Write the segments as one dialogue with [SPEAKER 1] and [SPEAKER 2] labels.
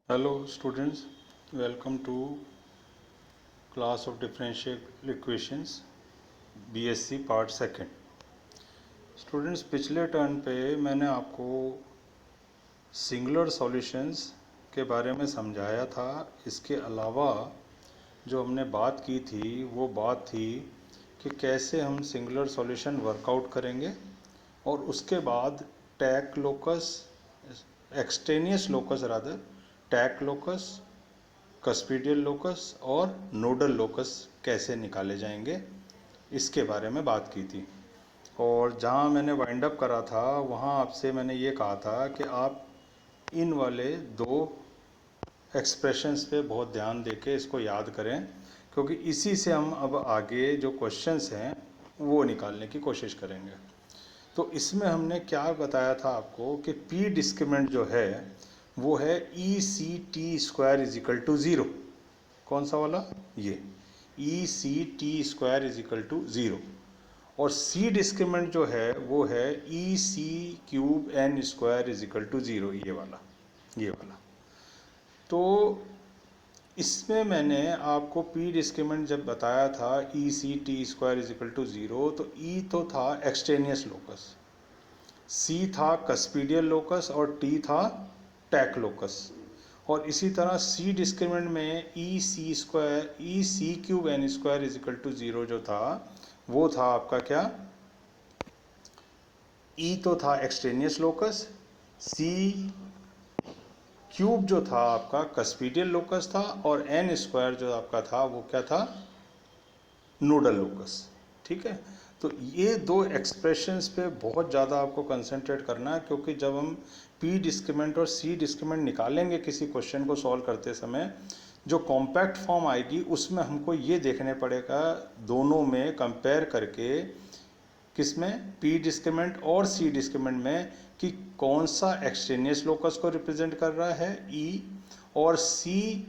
[SPEAKER 1] Hello students, welcome to class of differential equations BSc part second. Students, पिछले turn पे मैंने आपको singular solutions के बारे में समझाया था। इसके अलावा जो हमने बात की थी वो बात थी कि कैसे हम सिंगुलर सॉल्यूशन वर्कआउट करेंगे और उसके बाद tac locus, extraneous locus rather, tac locus, कस्पीडियल locus और नोडल लोकस कैसे निकाले जाएंगे, इसके बारे में बात की थी। और जहाँ मैंने वाइंड अप करा था वहाँ आपसे मैंने ये कहा था कि आप इन वाले दो एक्सप्रेशंस पे बहुत ध्यान देके इसको याद करें, क्योंकि इसी से हम अब आगे जो क्वेश्चंस हैं वो निकालने की कोशिश करेंगे। तो इसमें हमने क्या बताया था आपको कि पी डिस्क्रिमिनेंट जो है वो है E C T square is equal to zero. कौन सा वाला? ये E C T square is equal to zero. और सी डिस्क्रिमिनेंट जो है वो है E C cube N square is equal to zero, ये वाला। तो इसमें मैंने आपको पी डिस्क्रिमिनेंट जब बताया था E C T square is equal to zero, तो ई तो था एक्सटेनियस लोकस, सी था कस्पीडियल लोकस और टी था टैक लोकस। और इसी तरह सी डिस्क्रिमिनेंट में E C cube N square is equal to zero जो था वो था आपका क्या? ई तो था एक्सटेनियस लोकस, सी क्यूब जो था आपका कस्पीडियल लोकस था और एन स्क्वायर जो आपका था वो क्या था? Nodal locus. ठीक है, तो ये दो एक्सप्रेशंस पे बहुत ज़्यादा आपको कंसंट्रेट करना है, क्योंकि जब हम पी डिस्क्रिमिनेंट और सी डिस्क्रिमिनेंट निकालेंगे किसी क्वेश्चन को सॉल्व करते समय, जो कॉम्पैक्ट फॉर्म आएगी उसमें हमको ये देखने पड़ेगा दोनों में कंपेयर करके, किसमें? पी डिस्क्रिमिनेंट और सी डिस्क्रिमिनेंट में, कि कौन सा एक्सटेनियस लोकस को रिप्रेजेंट कर रहा है ई, और सी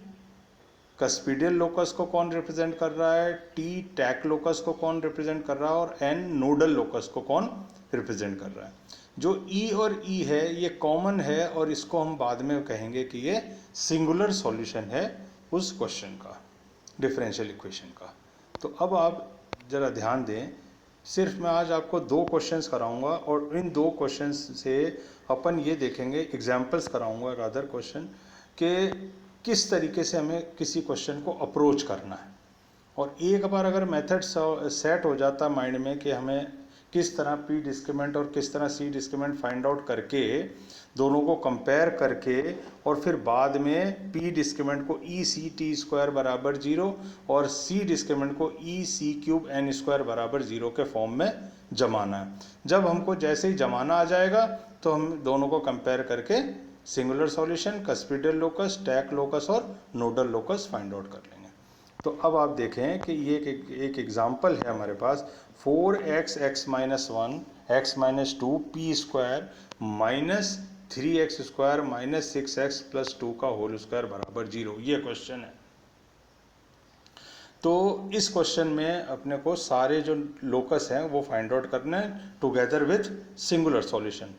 [SPEAKER 1] कस्पीडियल लोकस को कौन रिप्रेजेंट कर रहा है, टी टैक लोकस को कौन रिप्रेजेंट कर रहा है, और एन नोडल लोकस को कौन रिप्रेजेंट कर रहा है। जो ई और ई है ये कॉमन है और इसको हम बाद में कहेंगे कि ये सिंगुलर सॉल्यूशन है उस क्वेश्चन का, डिफरेंशियल इक्वेशन का। तो अब आप ज़रा ध्यान दें, सिर्फ मैं आज आपको दो क्वेश्चंस कराऊंगा और इन दो क्वेश्चंस से अपन ये देखेंगे, एग्जांपल्स कराऊंगा रादर क्वेश्चन, कि किस तरीके से हमें किसी क्वेश्चन को अप्रोच करना है। और एक बार अगर मेथड सेट हो जाता माइंड में कि हमें किस तरह पी डिस्क्रिमिनेंट और किस तरह सी डिस्क्रिमिनेंट फाइंड आउट करके, दोनों को कंपेयर करके, और फिर बाद में पी डिस्क्रिमिनेंट को ई सी टी स्क्वायर बराबर ज़ीरो और सी डिस्क्रिमिनेंट को ई सी क्यूब एन स्क्वायर बराबर ज़ीरो के फॉर्म में जमाना है। जब हमको जैसे ही जमाना आ जाएगा तो हम दोनों को कंपेयर करके singular solution, कस्पीडियल locus, tac locus और नोडल लोकस फाइंड आउट कर लेंगे। तो अब आप देखें कि ये एक एग्जाम्पल है हमारे पास, 4x x minus one x minus two P square minus 3x square minus 6x plus to का होल स्क्वायर बराबर ज़ीरो, ये क्वेश्चन है। तो इस क्वेश्चन में अपने को सारे जो लोकस हैं वो फाइंड आउट करना है टुगेदर विथ सिंगुलर सॉल्यूशन।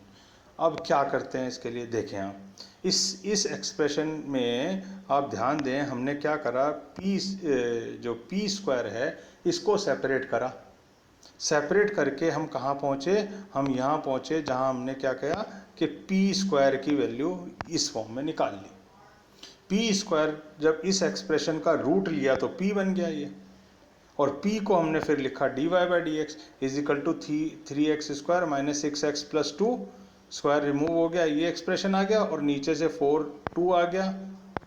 [SPEAKER 1] अब क्या करते हैं इसके लिए, देखें आप इस एक्सप्रेशन में आप ध्यान दें, हमने क्या करा, पी जो पी स्क्वायर है इसको सेपरेट करा। सेपरेट करके हम कहाँ पहुँचे? हम यहाँ पहुँचे जहाँ हमने क्या किया कि पी स्क्वायर की वैल्यू इस फॉर्म में निकाल ली। पी स्क्वायर जब इस एक्सप्रेशन का रूट लिया तो पी बन गया ये, और p को हमने फिर लिखा dy by d x is equal to 3x square minus 6x plus two, square remove हो गया, ये एक्सप्रेशन आ गया, और नीचे से 4 आ गया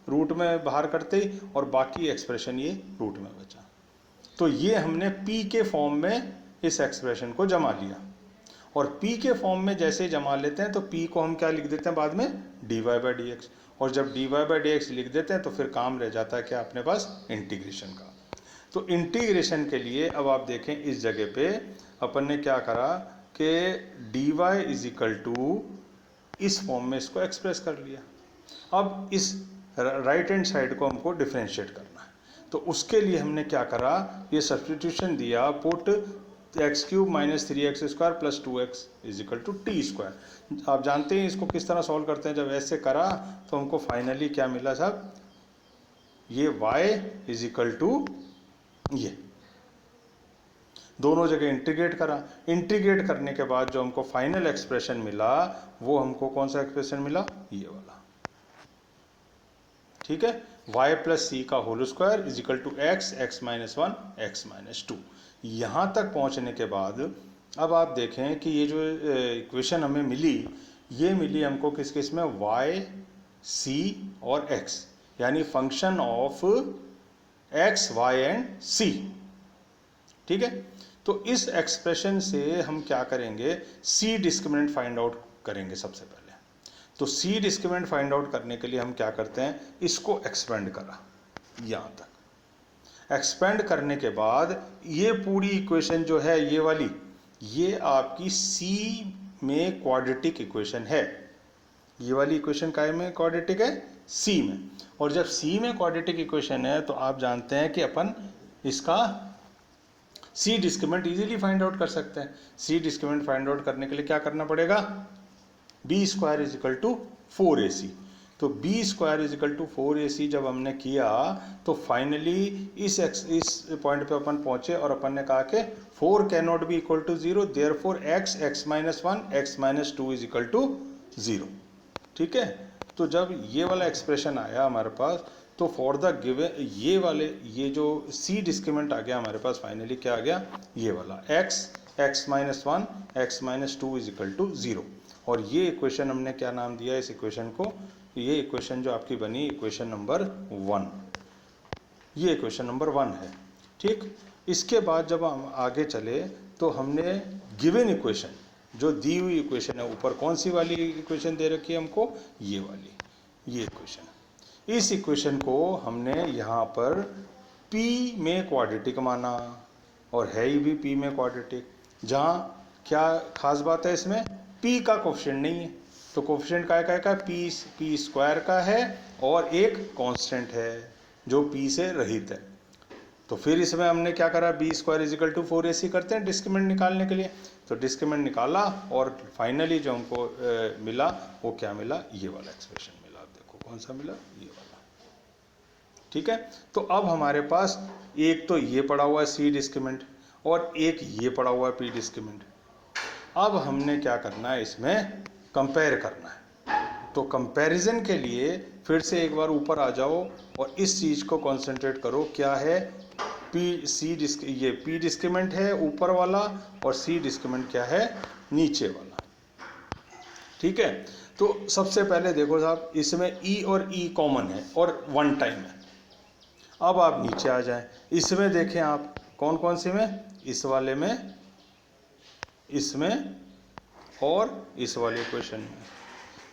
[SPEAKER 1] रूट में बाहर करते ही, और बाकी एक्सप्रेशन ये रूट में बचा। तो ये हमने p के फॉर्म में इस एक्सप्रेशन को जमा लिया, और p के फॉर्म में जैसे ही जमा लेते हैं तो p को हम क्या लिख देते हैं बाद में? dy by d x. और जब dy बाई डी एक्स लिख देते हैं तो फिर काम रह जाता है क्या अपने पास? इंटीग्रेशन का। तो इंटीग्रेशन के लिए अब आप देखें इस जगह पे अपन ने क्या करा कि dy इज इक्वल टू इस फॉर्म में इसको एक्सप्रेस कर लिया। अब इस राइट हैंड साइड को हमको डिफ्रेंशिएट करना है, तो उसके लिए हमने क्या करा, ये सब्स्टिट्यूशन दिया, put x cube minus 3x square plus 2x is equal to t square. आप जानते हैं इसको किस तरह सॉल्व करते हैं। जब ऐसे करा तो हमको फाइनली क्या मिला साहब, ये y इज इक्वल टू ये, दोनों जगह इंटीग्रेट करा। इंटीग्रेट करने के बाद जो हमको फाइनल एक्सप्रेशन मिला वो हमको कौन सा एक्सप्रेशन मिला, ये वाला, ठीक है। y प्लस सी का whole square is equal to x, x minus 1, x minus 2। यहाँ तक पहुँचने के बाद अब आप देखें कि ये जो इक्वेशन हमें मिली, ये मिली हमको किस किस में, y, c और x, यानी function of x, y and c, ठीक है। तो इस एक्सप्रेशन से हम क्या करेंगे, c डिस्क्रिमिनेंट फाइंड आउट करेंगे सबसे पहले। तो c डिस्क्रिमिनेंट फाइंड आउट करने के लिए हम क्या करते हैं, इसको एक्सपेंड करा यहाँ तक। एक्सपेंड करने के बाद ये पूरी इक्वेशन जो है ये वाली, ये आपकी c में क्वाड्रेटिक इक्वेशन है। ये वाली इक्वेशन काय में क्वाड्रेटिक है, c में। और जब c में क्वाड्रेटिक इक्वेशन है तो आप जानते हैं कि अपन इसका c discriminant easily find out कर सकते हैं। c डिस्क्रिमिनेंट फाइंड आउट करने के लिए क्या करना पड़ेगा, b square is equal to 4ac। तो b square is equal to 4ac जब हमने किया तो फाइनली इस पॉइंट पे अपन पहुंचे और अपन ने कहा कि 4 can not be equal to 0, therefore x, x minus 1, x minus 2 is equal to 0, ठीक है। तो जब ये वाला एक्सप्रेशन आया हमारे पास तो फॉर द गिवन ये वाले, ये जो c डिस्क्रिमिनेंट आ गया हमारे पास, फाइनली क्या आ गया, ये वाला x, x minus 1, x minus 2 is equal to 0। और ये इक्वेशन हमने क्या नाम दिया इस इक्वेशन को, ये इक्वेशन जो आपकी बनी इक्वेशन नंबर 1, ये इक्वेशन नंबर 1 है, ठीक। इसके बाद जब हम आगे चले तो हमने गिवन इक्वेशन, जो दी हुई इक्वेशन है ऊपर, कौन सी वाली इक्वेशन दे रखी है हमको, ये वाली, ये इक्वेशन। इस इक्वेशन को हमने यहाँ पर p में क्वाड्रेटिक माना, और है ही भी p में क्वाड्रेटिक। जहाँ क्या खास बात है इसमें, p का कोफिशिएंट नहीं है, तो कोफिशिएंट काय का p स्क्वायर का है, और एक कांस्टेंट है जो p से रहित है। तो फिर इसमें हमने क्या करा, b square is equal to 4ac करते हैं डिस्क्रिमिनेंट निकालने के लिए। तो डिस्क्रिमिनेंट निकाला और फाइनली जो हमको मिला वो क्या मिला, ये वाला एक्सप्रेशन मिला। आप देखो कौन सा मिला, ये वाला, ठीक है। तो अब हमारे पास एक तो ये पड़ा हुआ है c डिस्क्रिमिनेंट, और एक ये पड़ा हुआ है p डिस्क्रिमिनेंट। अब हमने क्या करना है, इसमें कंपेयर करना है। तो कंपैरिजन के लिए फिर से एक बार ऊपर आ जाओ और इस चीज़ को कंसंट्रेट करो, क्या है, ये p डिस्क्रिमिनेंट है ऊपर वाला, और c डिस्क्रिमिनेंट क्या है, नीचे वाला, ठीक है। तो सबसे पहले देखो साहब, इसमें e और e कॉमन है और 1 टाइम है। अब आप नीचे आ जाएं, इसमें देखें आप कौन कौन से में, इस वाले में, इसमें और इस वाले इक्वेशन में,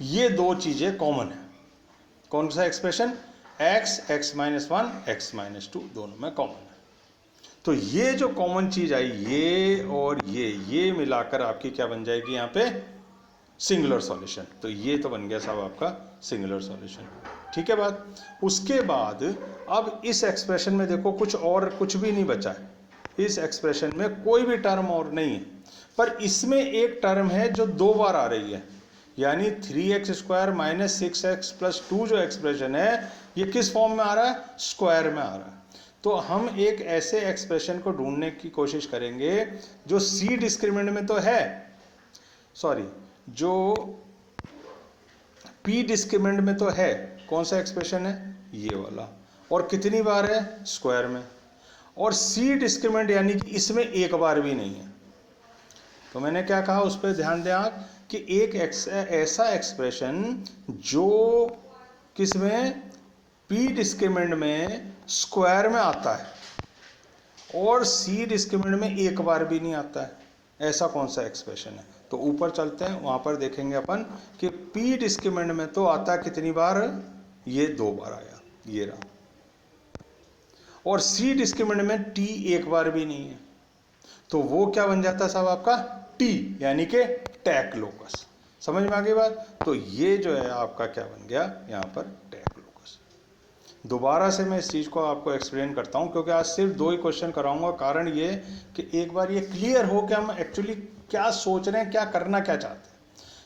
[SPEAKER 1] ये दो चीज़ें कॉमन है। कौन सा expression, x, x minus 1, x minus 2 दोनों में कॉमन है। तो ये जो कॉमन चीज़ आई, ये और ये मिलाकर आपकी क्या बन जाएगी यहाँ पे, सिंगुलर सॉल्यूशन। तो ये तो बन गया साहब आपका सिंगुलर सॉल्यूशन, ठीक है बात। उसके बाद अब इस एक्सप्रेशन में देखो कुछ भी नहीं बचा है, इस एक्सप्रेशन में कोई भी टर्म और नहीं है, पर इसमें एक टर्म है जो 2 बार आ रही है, यानी 3x square minus 6x plus 2 जो एक्सप्रेशन है ये किस फॉर्म में आ रहा है, स्क्वायर में आ रहा है। तो हम एक ऐसे एक्सप्रेशन को ढूंढने की कोशिश करेंगे जो c डिस्क्रिमिनेंट में तो है, सॉरी, जो p डिस्क्रिमिनेंट में तो है। कौन सा एक्सप्रेशन है, ये वाला, और कितनी बार है, स्क्वायर में। और c डिस्क्रिमिनेंट यानी कि इसमें एक बार भी नहीं है। तो मैंने क्या कहा, उस पर ध्यान दें आप कि एक ऐसा एक्सप्रेशन जो किसमें, p डिस्क्रिमिनेंट में स्क्वायर में आता है और c डिस्क्रिमिनेंट में एक बार भी नहीं आता है, ऐसा कौन सा एक्सप्रेशन है। तो ऊपर चलते हैं, वहाँ पर देखेंगे अपन कि p डिस्क्रिमिनेंट में तो आता है कितनी बार, ये 2 बार आया, ये रहा, और c डिस्क्रिमिनेंट में t एक बार भी नहीं है। तो वो क्या बन जाता है साहब आपका, t, यानी कि टैक लोकस। समझ में आ गई बात। तो ये जो है आपका क्या बन गया यहाँ पर, टैक लोकस। दोबारा से मैं इस चीज़ को आपको एक्सप्लेन करता हूँ, क्योंकि आज सिर्फ 2 ही क्वेश्चन कराऊंगा। कारण ये कि एक बार ये क्लियर हो कि हम एक्चुअली क्या सोच रहे हैं, क्या करना क्या चाहते हैं।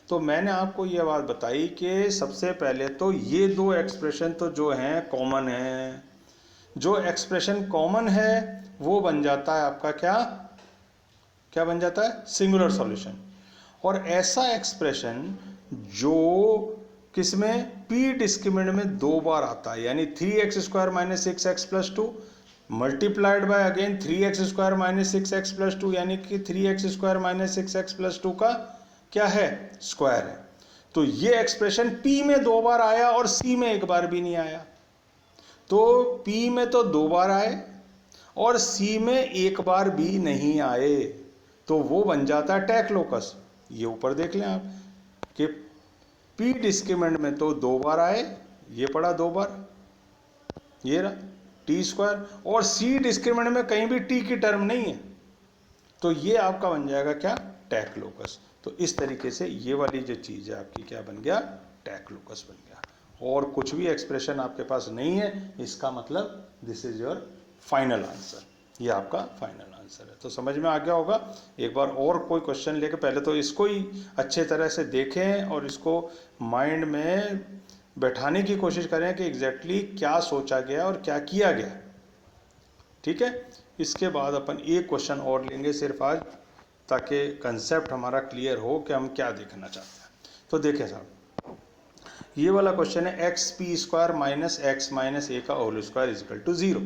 [SPEAKER 1] तो मैंने आपको ये बात बताई कि सबसे पहले तो ये 2 एक्सप्रेशन तो जो हैं कॉमन है। जो एक्सप्रेशन कॉमन है वो बन जाता है आपका क्या क्या बन जाता है, सिंगुलर सॉल्यूशन। और ऐसा एक्सप्रेशन जो किसमें, पी डिस्क्रिमिनेंट में 2 बार आता है, यानी 3x² - 6x + 2 multiplied by again 3x² - 6x + 2, यानी कि 3x² - 6x + 2 का क्या है, स्क्वायर है। तो ये एक्सप्रेशन P में 2 बार आया और C में 1 बार भी नहीं आया। तो P में तो 2 बार आए और C में 1 बार भी नहीं आए, तो वो बन जाता है टैक लोकस। ये ऊपर देख लें आप कि P डिस्क्रिमिनेंट में तो 2 बार आए, ये पड़ा 2 बार, ये रहा t², और C डिस्क्रिमिनेंट में कहीं भी t की टर्म नहीं है, तो ये आपका बन जाएगा क्या, टैक लोकस। तो इस तरीके से ये वाली जो चीज़ है आपकी क्या बन गया, टैक लोकस बन गया। और कुछ भी एक्सप्रेशन आपके पास नहीं है, इसका मतलब this is your final answer, ये आपका फाइनल आंसर है। तो समझ में आ गया होगा। एक बार और कोई क्वेश्चन लेके पहले तो इसको ही अच्छे तरह से देखें और इसको माइंड में बैठाने की कोशिश करें कि एग्जैक्टली क्या सोचा गया और क्या किया गया, ठीक है। इसके बाद अपन एक क्वेश्चन और लेंगे सिर्फ आज, ताकि कंसेप्ट हमारा क्लियर हो कि हम क्या देखना चाहते हैं। तो देखें साहब, ये वाला क्वेश्चन है xp² - x - a का होल स्क्वायर = 0।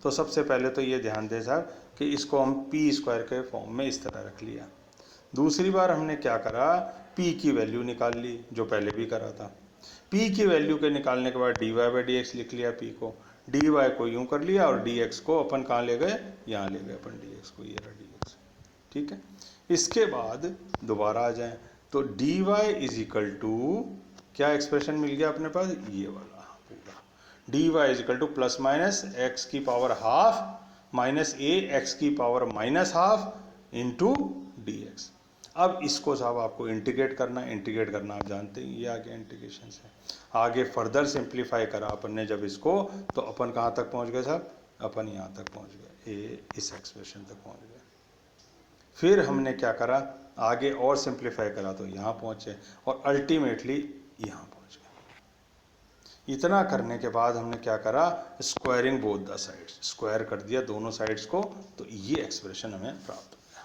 [SPEAKER 1] तो सबसे पहले तो ये ध्यान दें साहब कि इसको हम p² के फॉर्म में इस तरह रख लिया। दूसरी बार हमने क्या करा, p की वैल्यू निकाल ली, जो पहले भी करा था। p की वैल्यू के निकालने के बाद dy/dx लिख लिया, p को, dy को यूं कर लिया और dx को अपन कहाँ ले गए, यहाँ ले गए अपन dx को, ये रहा dx, ठीक है। इसके बाद दोबारा आ जाएं तो dy = क्या एक्सप्रेशन मिल गया अपने पास, ये वाला पूरा, dy = +- x² ½ - a x² -½ into dx। अब इसको साहब आपको इंटीग्रेट करना आप जानते हैं, ये आगे इंटीग्रेशन से आगे फर्दर सिंप्लीफाई करा अपन ने जब इसको, तो अपन कहाँ तक पहुँच गए साहब, अपन यहाँ तक पहुँच गए, इस एक्सप्रेशन तक पहुँच गए। फिर हमने क्या करा, आगे और सिंप्लीफाई करा तो यहाँ पहुँचे और अल्टीमेटली यहाँ पहुँच गए। इतना करने के बाद हमने क्या करा, squaring both the sides, square कर दिया दोनों साइड्स को, तो ये एक्सप्रेशन हमें प्राप्त हो गया,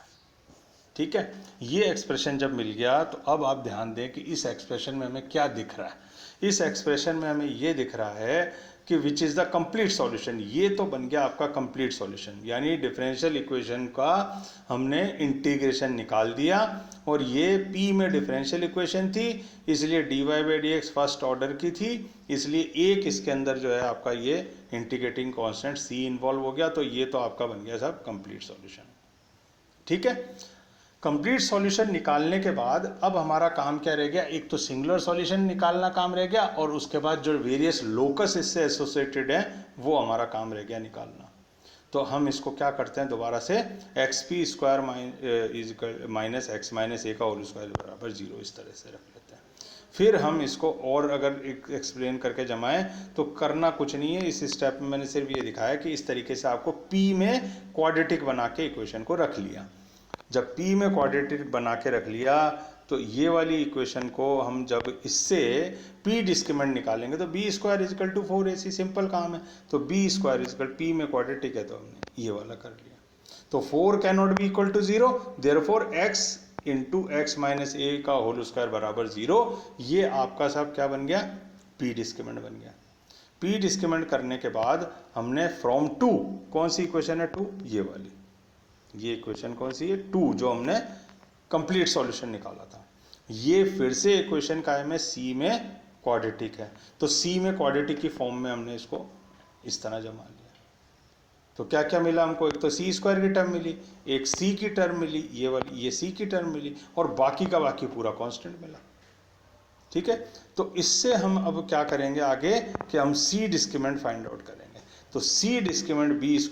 [SPEAKER 1] ठीक है। ये एक्सप्रेशन जब मिल गया तो अब आप ध्यान दें कि इस एक्सप्रेशन में हमें क्या दिख रहा है। इस एक्सप्रेशन में हमें ये दिख रहा है कि which is the complete solution. ये तो बन गया आपका कंप्लीट सॉल्यूशन, यानी डिफरेंशियल इक्वेशन का हमने इंटीग्रेशन निकाल दिया, और ये p में डिफरेंशियल इक्वेशन थी, इसलिए dy/dx फर्स्ट ऑर्डर की थी, इसलिए एक इसके अंदर जो है आपका ये इंटीग्रेटिंग कांस्टेंट c इन्वॉल्व हो गया। तो ये तो आपका बन गया साहब कंप्लीट सॉल्यूशन, ठीक है। कंप्लीट सॉल्यूशन निकालने के बाद अब हमारा काम क्या रह गया, एक तो सिंगुलर सॉल्यूशन निकालना काम रह गया, और उसके बाद जो वेरियस लोकस इससे एसोसिएटेड हैं वो हमारा काम रह गया निकालना। तो हम इसको क्या करते हैं, दोबारा से xp² - x - a का होल स्क्वायर = 0 इस तरह से रख लेते हैं। फिर हम इसको और अगर एक्सप्लेन करके जमाएं तो करना कुछ नहीं है, इस स्टेप में मैंने सिर्फ ये दिखाया कि इस तरीके से आपको p में क्वाड्रेटिक बना के इक्वेशन को रख लिया। जब p में क्वाड्रेटिक बना के रख लिया तो ये वाली इक्वेशन को हम जब इससे p डिस्क्रिमिनेंट निकालेंगे तो b² = 4ac, सिंपल काम है। तो b² p में क्वाड्रेटिक है तो हमने ये वाला कर लिया। तो 4 cannot be equal to 0, therefore x × x - a का होल स्क्वायर = 0। ये आपका साहब क्या बन गया, p डिस्क्रिमिनेंट बन गया। p डिस्क्रिमिनेंट करने के बाद हमने फ्रॉम 2, कौन सी इक्वेशन है 2, ये वाली, ये इक्वेशन कौन सी है 2, जो हमने कंप्लीट सॉल्यूशन निकाला था, ये फिर से इक्वेशन का है सी में क्वाड्रेटिक है, तो सी में क्वाड्रेटिक की फॉर्म में हमने इसको इस तरह जमा लिया। तो क्या क्या मिला हमको, एक तो c² की टर्म मिली, एक c की टर्म मिली, ये वाली ये c की टर्म मिली, और बाकी का बाकी पूरा कांस्टेंट मिला, ठीक है। तो इससे हम अब क्या करेंगे आगे कि हम c डिस्क्रिमिनेंट फाइंड आउट करेंगे। तो c डिस्क्रिमिनेंट b² =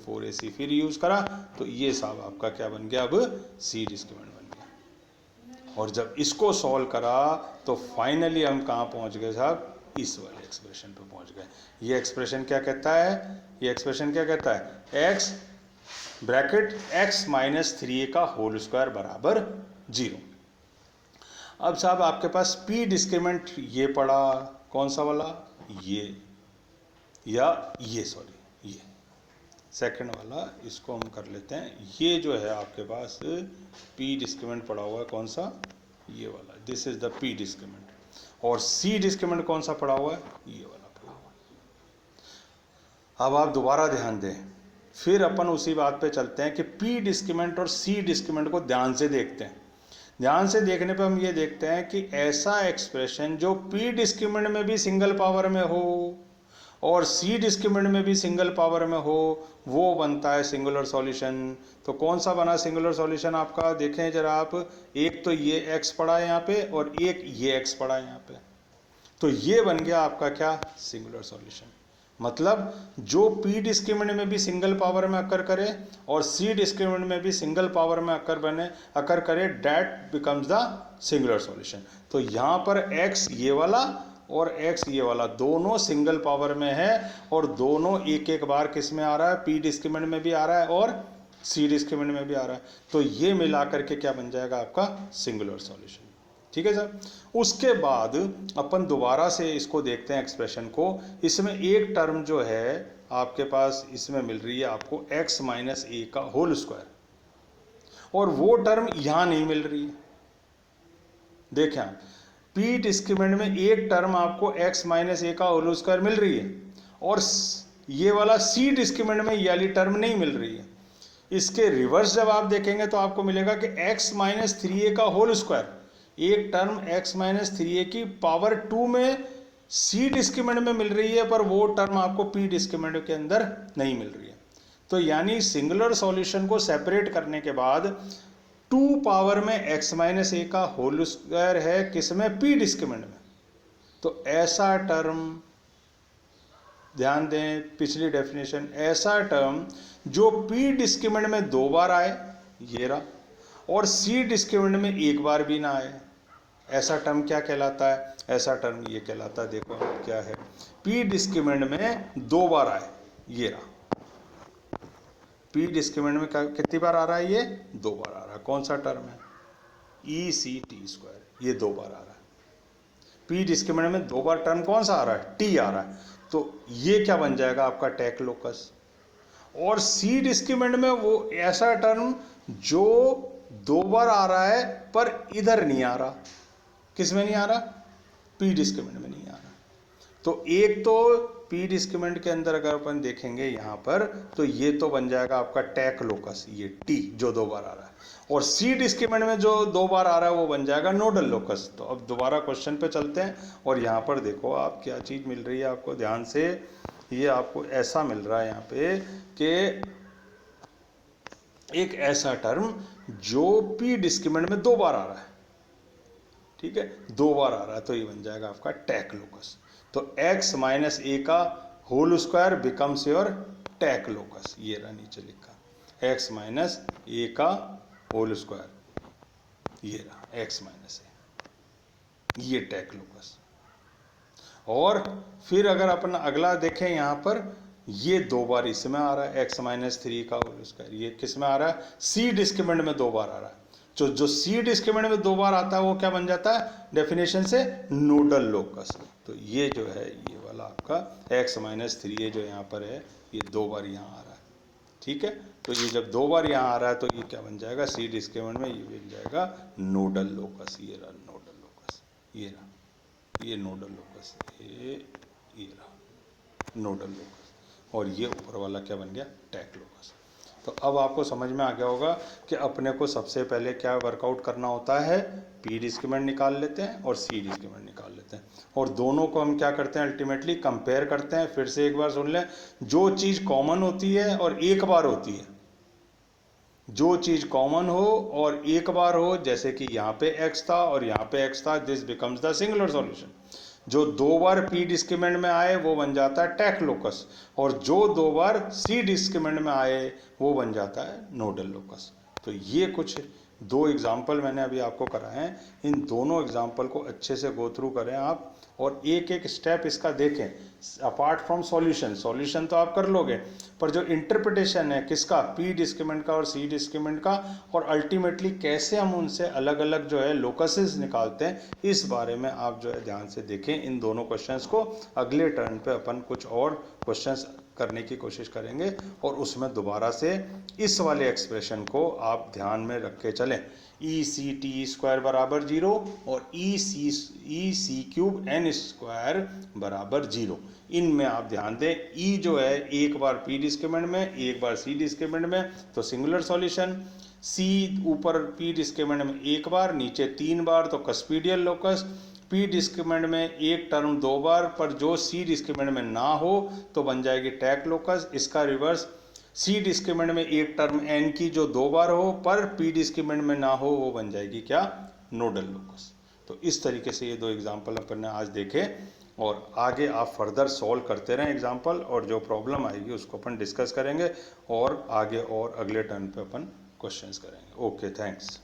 [SPEAKER 1] 4ac फिर यूज़ करा, तो ये साहब आपका क्या बन गया, अब c डिस्क्रिमिनेंट बन गया। और जब इसको सॉल्व करा तो फाइनली हम कहाँ पहुँच गए साहब, इस वाले एक्सप्रेशन पे पहुंच गए। ये एक्सप्रेशन क्या कहता है, ये एक्सप्रेशन क्या कहता है, x bracket x minus 3a का होल स्क्वायर बराबर 0। अब साहब आपके पास पी डिस्क्रिमिनेंट ये पड़ा, कौन सा वाला, ये या ये, सॉरी ये सेकंड वाला, इसको हम कर लेते हैं। ये जो है आपके पास पी डिस्क्रिमिनेंट पड़ा हुआ है, कौन सा, ये वाला, this is the P discriminant. और सी डिस्क्रिमिनेंट कौन सा पड़ा हुआ है, ये वाला पड़ा हुआ है। अब आप दोबारा ध्यान दें, फिर अपन उसी बात पे चलते हैं कि पी डिस्क्रिमिनेंट और सी डिस्क्रिमिनेंट को ध्यान से देखते हैं। ध्यान से देखने पे हम ये देखते हैं कि ऐसा एक्सप्रेशन जो पी डिस्क्रिमिनेंट में भी सिंगल पावर में हो और सी डिस्क्रिमिनेंट में भी सिंगल पावर में हो, वो बनता है सिंगुलर सॉल्यूशन। तो कौन सा बना सिंगुलर सॉल्यूशन आपका, देखें जरा आप, एक तो ये x पड़ा है यहाँ पे और एक ये x पड़ा है यहाँ पे, तो ये बन गया आपका क्या, सिंगुलर सॉल्यूशन। मतलब जो पी डिस्क्रिमिनेंट में भी सिंगल पावर में अकर करे और सी डिस्क्रिमिनेंट में भी सिंगल पावर में अकर करे, that becomes the singular solution. तो यहाँ पर x ये वाला और x ये वाला दोनों सिंगल पावर में है और दोनों एक एक बार किस में आ रहा है, पी डिस्क्रिमिनेंट में भी आ रहा है और सी डिस्क्रिमिनेंट में भी आ रहा है। तो ये मिला करके क्या बन जाएगा आपका सिंगुलर सॉल्यूशन। ठीक है सर। उसके बाद अपन दोबारा से इसको देखते हैं एक्सप्रेशन को। इसमें एक टर्म जो है आपके पास इसमें मिल रही है आपको x माइनस ए का होल स्क्वायर, और वो टर्म यहां नहीं मिल रही है। देखें आप, पी डिस्क्रिमिनेंट में एक टर्म आपको x माइनस ए का होल स्क्वायर मिल रही है और ये वाला सी डिस्क्रिमिनेंट में ये वाली टर्म नहीं मिल रही है। इसके रिवर्स जब आप देखेंगे तो आपको मिलेगा कि x माइनस 3a का होल स्क्वायर, एक टर्म x माइनस 3a की पावर 2 में सी डिस्क्रिमिनेंट में मिल रही है, पर वो टर्म आपको पी डिस्क्रिमिनेंट के अंदर नहीं मिल रही है। तो यानी सिंगुलर सॉल्यूशन को सेपरेट करने के बाद 2 पावर में x माइनस ए का होल स्क्वायर है किसमें, पी डिस्क्रिमिनेंट में। तो ऐसा टर्म, ध्यान दें पिछली डेफिनेशन, ऐसा टर्म जो पी डिस्क्रिमिनेंट में 2 बार आए, ये रहा, और सी डिस्क्रिमिनेंट में 1 बार भी ना आए, ऐसा टर्म क्या कहलाता है, ऐसा टर्म ये कहलाता है, देखो क्या है, पी डिस्क्रिमिनेंट में 2 बार आए, ये रहा, पी डिस्क्रिमिनेंट में कितनी बार आ रहा है, ये 2 बार आ रहा है। कौन सा टर्म है, ई सी टी स्क्वायर, ये 2 बार आ रहा है। पी डिस्क्रिमिनेंट में 2 बार टर्म कौन सा आ रहा है, टी आ रहा है, तो ये क्या बन जाएगा आपका टैक लोकस। और सी डिस्क्रिमिनेंट में वो ऐसा टर्म जो 2 बार आ रहा है पर इधर नहीं आ रहा, किस में नहीं आ रहा, पी डिस्क्रिमिनेंट में नहीं आ रहा। तो एक तो पी डिस्क्रिमिनेंट के अंदर अगर अपन देखेंगे यहाँ पर, तो ये तो बन जाएगा आपका टैक लोकस, ये टी जो 2 बार आ रहा है, और सी डिस्क्रिमिनेंट में जो 2 बार आ रहा है वो बन जाएगा नोडल लोकस। तो अब दोबारा क्वेश्चन पे चलते हैं, और यहाँ पर देखो आप क्या चीज़ मिल रही है आपको, ध्यान से, ये आपको ऐसा मिल रहा है यहाँ पे कि एक ऐसा टर्म जो पी डिस्क्रिमिनेंट में 2 बार आ रहा है, ठीक है, 2 बार आ रहा है, तो ये बन जाएगा आपका टैक लोकस। तो x माइनस ए का whole square becomes your tac locus, ये रहा नीचे लिखा, x माइनस ए का होल स्क्वायर, ये रहा x माइनस ए, ये टैक लोकस। और फिर अगर अपन अगला देखें यहाँ पर, ये 2 बार इसमें आ रहा है x माइनस 3 का होल स्क्वायर, ये किस में आ रहा है, सी डिस्क्रिमिनेंट में 2 बार आ रहा है। जो सी डिस्क्रिमिनेंट में 2 बार आता है वो क्या बन जाता है डेफिनेशन से, नोडल लोकस। तो ये जो है ये वाला आपका x माइनस 3a जो यहाँ पर है, ये 2 बार यहाँ आ रहा है, ठीक है। तो ये जब 2 बार यहाँ आ रहा है तो ये क्या बन जाएगा, सी डिस्क्रिमिनेंट में ये बन जाएगा नोडल लोकस, ये रहा नोडल लोकस, ये रहा, ये नोडल लोकस, ये रहा नोडल लोकस, और ये ऊपर वाला क्या बन गया, टैक लोकस। तो अब आपको समझ में आ गया होगा कि अपने को सबसे पहले क्या वर्कआउट करना होता है, पी डिस्क्रिमिनेंट निकाल लेते हैं और सी डिस्क्रिमिनेंट निकाल लेते हैं, और दोनों को हम क्या करते हैं, अल्टीमेटली कंपेयर करते हैं। फिर से एक बार सुन लें, जो चीज़ कॉमन होती है और एक बार होती है, जो चीज़ कॉमन हो और एक बार हो, जैसे कि यहाँ पे x था और यहाँ पे x था, this becomes the singular solution. जो 2 बार पी डिस्क्रिमिनेंट में आए वो बन जाता है टैक लोकस, और जो 2 बार सी डिस्क्रिमिनेंट में आए वो बन जाता है नोडल लोकस। तो ये कुछ 2 एग्जाम्पल मैंने अभी आपको कराए हैं, इन दोनों एग्जाम्पल को अच्छे से गो थ्रू करें आप, और एक एक स्टेप इसका देखें, अपार्ट फ्रॉम सॉल्यूशन, सॉल्यूशन तो आप कर लोगे, पर जो इंटरप्रिटेशन है किसका, पी डिस्क्रिमिनेंट का और सी डिस्क्रिमिनेंट का, और अल्टीमेटली कैसे हम उनसे अलग अलग जो है लोकसेस निकालते हैं, इस बारे में आप जो है ध्यान से देखें इन दोनों क्वेश्चंस को। अगले टर्न पे अपन कुछ और क्वेश्चंस करने की कोशिश करेंगे और उसमें दोबारा से इस वाले एक्सप्रेशन को आप ध्यान में रख के चलें, ई सी टी स्क्वायर बराबर 0 और ई सी क्यूब एन स्क्वायर बराबर 0, इनमें आप ध्यान दें। ई जो है एक बार पी डिस्क्रिमिनेंट में, एक बार सी डिस्क्रिमिनेंट में, तो सिंगुलर सॉल्यूशन। सी ऊपर पी डिस्क्रिमिनेंट में एक बार, नीचे 3 बार, तो कस्पीडियल लोकस। पी डिस्क्रिमिनेंट में एक टर्म 2 बार, पर जो सी डिस्क्रिमिनेंट में ना हो तो बन जाएगी टैक लोकस। इसका रिवर्स, सी डिस्क्रिमिनेंट में एक टर्म एन की जो 2 बार हो पर पी डिस्क्रिमिनेंट में ना हो, वो बन जाएगी क्या, नोडल लोकस। तो इस तरीके से ये 2 एग्जाम्पल अपन ने आज देखे, और आगे आप फर्दर सॉल्व करते रहें एग्जाम्पल, और जो प्रॉब्लम आएगी उसको अपन डिस्कस करेंगे और आगे और अगले टर्न पे अपन क्वेश्चंस करेंगे। Okay, thanks.